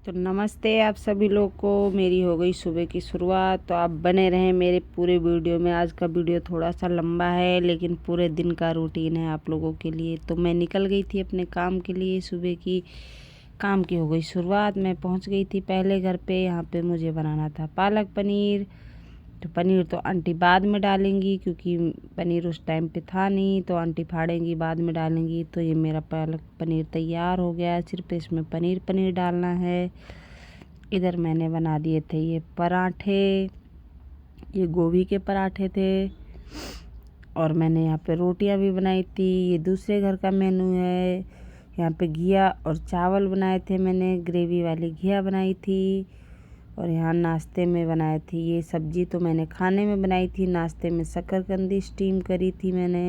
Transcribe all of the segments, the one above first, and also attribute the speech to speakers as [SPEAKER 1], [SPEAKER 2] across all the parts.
[SPEAKER 1] तो नमस्ते आप सभी लोग को। मेरी हो गई सुबह की शुरुआत, तो आप बने रहें मेरे पूरे वीडियो में। आज का वीडियो थोड़ा सा लंबा है लेकिन पूरे दिन का रूटीन है आप लोगों के लिए। तो मैं निकल गई थी अपने काम के लिए, सुबह की काम की हो गई शुरुआत। मैं पहुंच गई थी पहले घर पे। यहाँ पे मुझे बनाना था पालक पनीर। तो पनीर तो आंटी बाद में डालेंगी क्योंकि पनीर उस टाइम पे था नहीं, तो आंटी फाड़ेंगी बाद में डालेंगी। तो ये मेरा पालक पनीर तैयार हो गया, सिर्फ इसमें पनीर डालना है। इधर मैंने बना दिए थे ये पराठे, ये गोभी के पराठे थे। और मैंने यहाँ पे रोटियां भी बनाई थी। ये दूसरे घर का मेनू है। यहाँ पे घिया और चावल बनाए थे मैंने, ग्रेवी वाली घिया बनाई थी। और यहाँ नाश्ते में बनाए थी ये सब्जी, तो मैंने खाने में बनाई थी। नाश्ते में शकरकंदी स्टीम करी थी मैंने।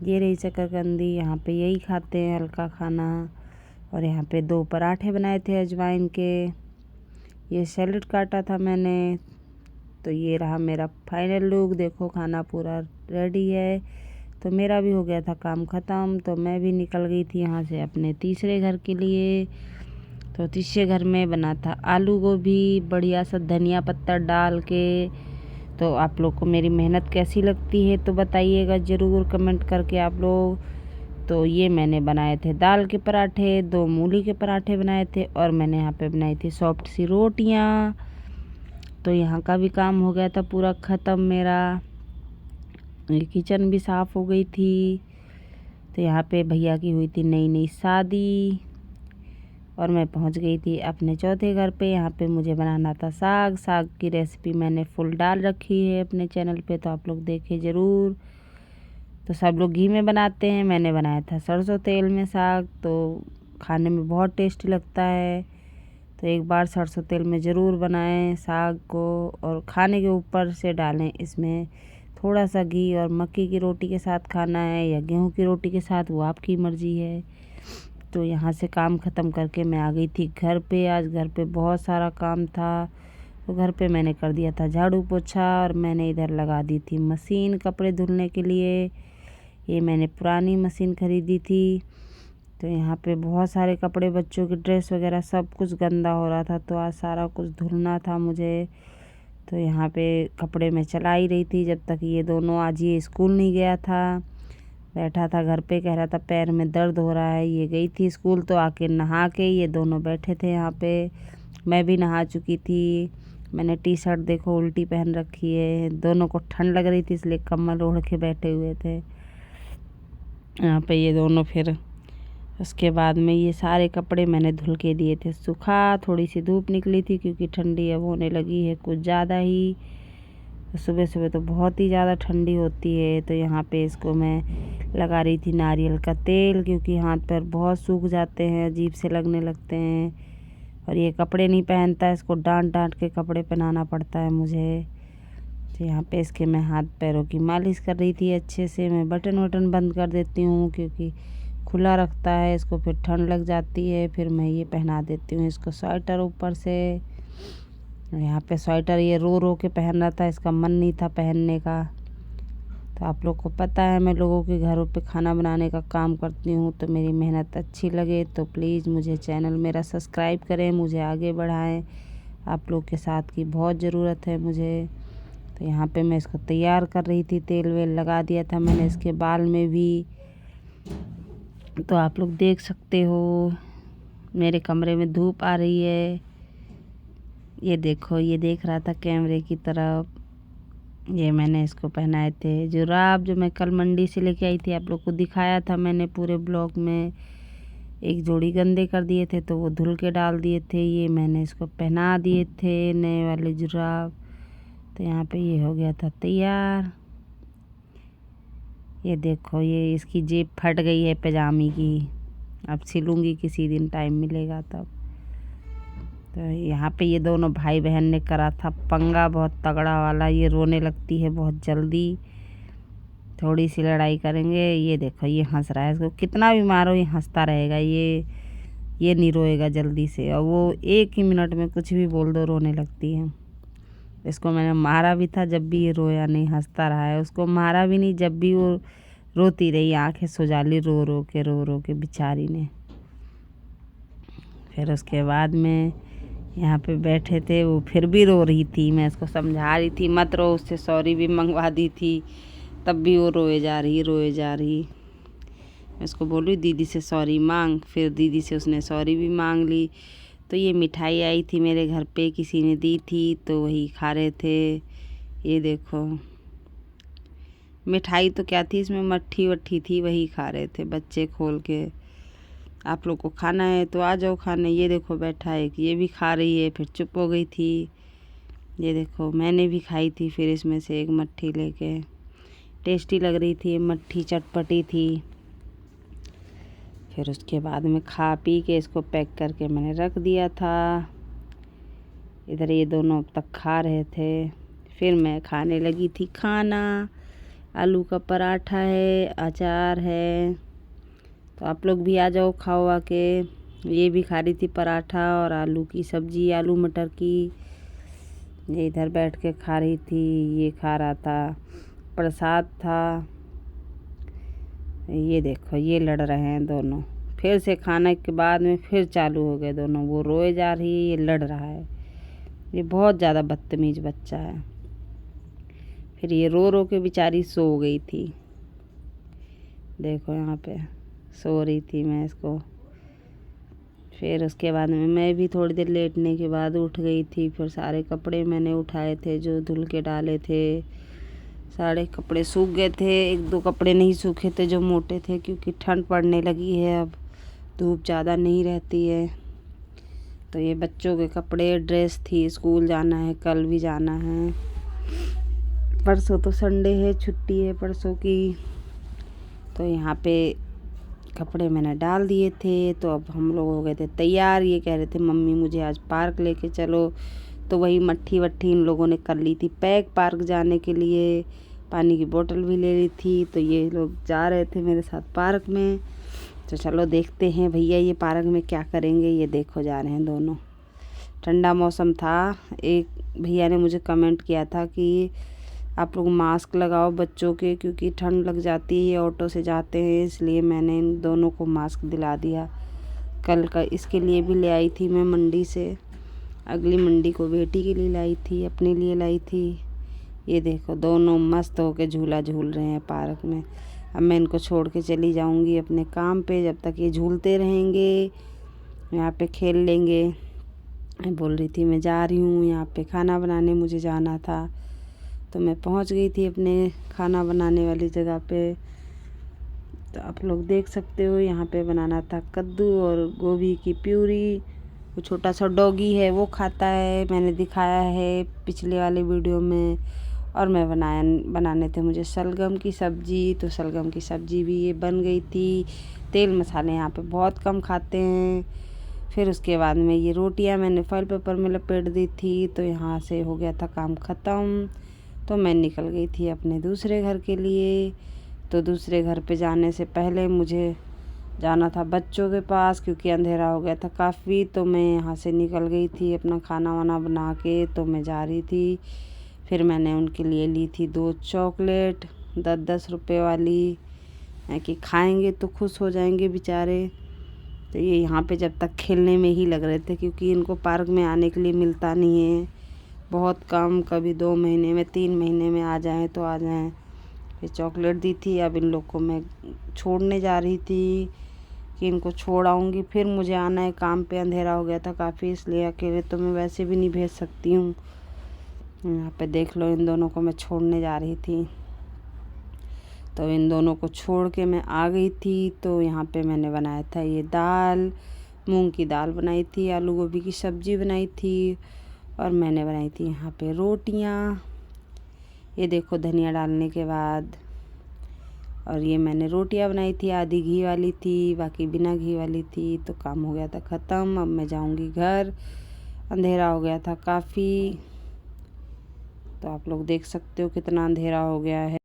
[SPEAKER 1] ये रही शकरकंदी। यहाँ पे यही खाते हैं हल्का खाना। और यहाँ पे 2 पराठे बनाए थे अजवाइन के। ये सैलेड काटा था मैंने। तो ये रहा मेरा फाइनल लुक। देखो खाना पूरा रेडी है। तो मेरा भी हो गया था काम ख़त्म। तो मैं भी निकल गई थी यहाँ से अपने तीसरे घर के लिए। तो तीसरे घर में बना था आलू गोभी, बढ़िया सा धनिया पत्ता डाल के। तो आप लोग को मेरी मेहनत कैसी लगती है तो बताइएगा ज़रूर कमेंट करके आप लोग। तो ये मैंने बनाए थे दाल के पराठे, 2 मूली के पराठे बनाए थे। और मैंने यहाँ पे बनाई थी सॉफ्ट सी रोटियाँ। तो यहाँ का भी काम हो गया था पूरा ख़त्म मेरा। ये किचन भी साफ़ हो गई थी। तो यहाँ पे भैया की हुई थी नई नई शादी। और मैं पहुँच गई थी अपने चौथे घर पे। यहाँ पे मुझे बनाना था साग। साग की रेसिपी मैंने फुल डाल रखी है अपने चैनल पे, तो आप लोग देखें ज़रूर। तो सब लोग घी में बनाते हैं, मैंने बनाया था सरसों तेल में साग। तो खाने में बहुत टेस्टी लगता है। तो एक बार सरसों तेल में ज़रूर बनाएं साग को। और खाने के ऊपर से डालें इसमें थोड़ा सा घी। और मक्की की रोटी के साथ खाना है या गेहूं की रोटी के साथ, वो आपकी मर्ज़ी है। तो यहाँ से काम ख़त्म करके मैं आ गई थी घर पे। आज घर पे बहुत सारा काम था। तो घर पे मैंने कर दिया था झाड़ू पोछा। और मैंने इधर लगा दी थी मशीन कपड़े धुलने के लिए। ये मैंने पुरानी मशीन ख़रीदी थी। तो यहाँ पे बहुत सारे कपड़े, बच्चों की ड्रेस वगैरह सब कुछ गंदा हो रहा था। तो आज सारा कुछ धुलना था मुझे। तो यहाँ पे कपड़े मैं चला ही रही थी जब तक ये दोनों, आज ये स्कूल नहीं गया था, बैठा था घर पे, कह रहा था पैर में दर्द हो रहा है। ये गई थी स्कूल, तो आके नहा के ये दोनों बैठे थे यहाँ पे। मैं भी नहा चुकी थी। मैंने टी शर्ट देखो उल्टी पहन रखी है। दोनों को ठंड लग रही थी इसलिए कम्बल ओढ़ के बैठे हुए थे यहाँ पे ये दोनों। फिर उसके बाद में ये सारे कपड़े मैंने धुल के दिए थे सूखा। थोड़ी सी धूप निकली थी क्योंकि ठंडी अब होने लगी है कुछ ज़्यादा ही। सुबह सुबह तो बहुत ही ज़्यादा ठंडी होती है। तो यहाँ पे इसको मैं लगा रही थी नारियल का तेल, क्योंकि हाथ पैर बहुत सूख जाते हैं, अजीब से लगने लगते हैं। और ये कपड़े नहीं पहनता है, इसको डांट डांट के कपड़े पहनाना पड़ता है मुझे। तो यहाँ पे इसके मैं हाथ पैरों की मालिश कर रही थी अच्छे से। मैं बटन वटन बंद कर देती हूँ क्योंकि खुला रखता है इसको, फिर ठंड लग जाती है। फिर मैं ये पहना देती हूँ इसको स्वेटर ऊपर से। यहाँ पे स्वेटर ये रो रो के पहन रहा था, इसका मन नहीं था पहनने का। तो आप लोग को पता है मैं लोगों के घरों पे खाना बनाने का काम करती हूँ। तो मेरी मेहनत अच्छी लगे तो प्लीज़ मुझे चैनल मेरा सब्सक्राइब करें, मुझे आगे बढ़ाएं। आप लोग के साथ की बहुत ज़रूरत है मुझे। तो यहाँ पे मैं इसको तैयार कर रही थी, तेल वेल लगा दिया था मैंने इसके बाल में भी। तो आप लोग देख सकते हो मेरे कमरे में धूप आ रही है। ये देखो, ये देख रहा था कैमरे की तरफ। ये मैंने इसको पहनाए थे जुराब, जो मैं कल मंडी से लेके आई थी, आप लोग को दिखाया था मैंने पूरे ब्लॉग में। एक जोड़ी गंदे कर दिए थे तो वो धुल के डाल दिए थे, ये मैंने इसको पहना दिए थे नए वाले जुराब। तो यहाँ पे ये हो गया था तैयार। ये देखो, ये इसकी जेब फट गई है पैजामे की, अब सिलूँगी किसी दिन टाइम मिलेगा तब। तो यहाँ पे ये दोनों भाई बहन ने करा था पंगा बहुत तगड़ा वाला। ये रोने लगती है बहुत जल्दी, थोड़ी सी लड़ाई करेंगे। ये देखो ये हंस रहा है, इसको कितना भी मारो ये हंसता रहेगा। ये नहीं रोएगा जल्दी से, और वो 1 ही मिनट में कुछ भी बोल दो रोने लगती है। इसको मैंने मारा भी था, जब भी ये रोया नहीं, हंसता रहा है। उसको मारा भी नहीं, जब भी वो रोती रही, आंखें सुजा ली रो रो के बेचारी ने। फिर उसके बाद में यहाँ पे बैठे थे, वो फिर भी रो रही थी। मैं इसको समझा रही थी मत रो, उससे सॉरी भी मंगवा दी थी, तब भी वो रोए जा रही। मैं उसको बोली दीदी से सॉरी मांग, फिर दीदी से उसने सॉरी भी मांग ली। तो ये मिठाई आई थी मेरे घर पे, किसी ने दी थी तो वही खा रहे थे। ये देखो मिठाई तो क्या थी, इसमें मट्ठी वट्ठी थी, वही खा रहे थे बच्चे खोल के। आप लोग को खाना है तो आ जाओ खाने। ये देखो बैठा है, ये भी खा रही है, फिर चुप हो गई थी। ये देखो मैंने भी खाई थी फिर इसमें से एक मट्ठी लेके, टेस्टी लग रही थी, मट्ठी चटपटी थी। फिर उसके बाद में खा पी के इसको पैक करके मैंने रख दिया था। इधर ये दोनों अब तक खा रहे थे, फिर मैं खाने लगी थी खाना। आलू का पराठा है, अचार है, तो आप लोग भी आ जाओ खाओ आके। ये भी खा रही थी पराठा और आलू की सब्जी, आलू मटर की। ये इधर बैठ के खा रही थी, ये खा रहा था, प्रसाद था। ये देखो ये लड़ रहे हैं दोनों, फिर से खाने के बाद में फिर चालू हो गए दोनों। वो रोए जा रही है, ये लड़ रहा है। ये बहुत ज़्यादा बदतमीज बच्चा है। फिर ये रो रो के बेचारी सो गई थी। देखो यहाँ पे सो रही थी मैं इसको। फिर उसके बाद में मैं भी थोड़ी देर लेटने के बाद उठ गई थी। फिर सारे कपड़े मैंने उठाए थे जो धुल के डाले थे। सारे कपड़े सूख गए थे, एक दो कपड़े नहीं सूखे थे जो मोटे थे, क्योंकि ठंड पड़ने लगी है, अब धूप ज़्यादा नहीं रहती है। तो ये बच्चों के कपड़े, ड्रेस थी, स्कूल जाना है, कल भी जाना है। परसों तो संडे है, छुट्टी है परसों की। तो यहाँ पे कपड़े मैंने डाल दिए थे। तो अब हम लोग हो गए थे तैयार। ये कह रहे थे मम्मी मुझे आज पार्क लेके चलो, तो वही मट्ठी वट्ठी इन लोगों ने कर ली थी पैक पार्क जाने के लिए। पानी की बोतल भी ले ली थी। तो ये लोग जा रहे थे मेरे साथ पार्क में। तो चलो देखते हैं भैया ये पार्क में क्या करेंगे। ये देखो जा रहे हैं दोनों। ठंडा मौसम था। एक भैया ने मुझे कमेंट किया था कि आप लोग मास्क लगाओ बच्चों के, क्योंकि ठंड लग जाती है, ये ऑटो से जाते हैं, इसलिए मैंने इन दोनों को मास्क दिला दिया। कल का इसके लिए भी ले आई थी मैं मंडी से, अगली मंडी को बेटी के लिए लाई थी, अपने लिए लाई थी। ये देखो दोनों मस्त होके झूला झूल रहे हैं पार्क में। अब मैं इनको छोड़ के चली जाऊंगी अपने काम पे, जब तक ये झूलते रहेंगे यहाँ पे खेल लेंगे। मैं बोल रही थी मैं जा रही हूँ यहाँ पे खाना बनाने, मुझे जाना था। तो मैं पहुँच गई थी अपने खाना बनाने वाली जगह पे। तो आप लोग देख सकते हो यहाँ पे बनाना था कद्दू और गोभी की प्यूरी। वो छोटा सा डॉगी है वो खाता है, मैंने दिखाया है पिछले वाले वीडियो में। और मैं बनाने थे मुझे शलगम की सब्ज़ी। तो शलगम की सब्ज़ी भी ये बन गई थी। तेल मसाले यहाँ पे बहुत कम खाते हैं। फिर उसके बाद में ये रोटियाँ मैंने फॉइल पेपर में लपेट दी थी। तो यहाँ से हो गया था काम ख़त्म। तो मैं निकल गई थी अपने दूसरे घर के लिए। तो दूसरे घर पे जाने से पहले मुझे जाना था बच्चों के पास, क्योंकि अंधेरा हो गया था काफ़ी। तो मैं यहाँ से निकल गई थी अपना खाना वाना बना के। तो मैं जा रही थी। फिर मैंने उनके लिए ली थी 2 चॉकलेट 10-10 रुपए वाली, कि खाएंगे तो खुश हो जाएंगे बेचारे। तो ये यहाँ पे जब तक खेलने में ही लग रहे थे, क्योंकि इनको पार्क में आने के लिए मिलता नहीं है, बहुत कम, कभी 2 महीने में 3 महीने में आ जाएं तो आ जाएं। फिर चॉकलेट दी थी। अब इन लोग को मैं छोड़ने जा रही थी कि इनको छोड़ आऊँगी, फिर मुझे आना है काम पे। अंधेरा हो गया था काफ़ी, इसलिए अकेले तो मैं वैसे भी नहीं भेज सकती हूँ। यहाँ पे देख लो इन दोनों को मैं छोड़ने जा रही थी। तो इन दोनों को छोड़ के मैं आ गई थी। तो यहाँ पे मैंने बनाया था ये दाल, मूंग की दाल बनाई थी, आलू गोभी की सब्ज़ी बनाई थी, और मैंने बनाई थी यहाँ पे रोटियाँ। ये देखो धनिया डालने के बाद। और ये मैंने रोटियाँ बनाई थी, आधी घी वाली थी, बाकी बिना घी वाली थी। तो काम हो गया था ख़त्म। अब मैं जाऊँगी घर, अंधेरा हो गया था काफ़ी। तो आप लोग देख सकते हो कितना अंधेरा हो गया है।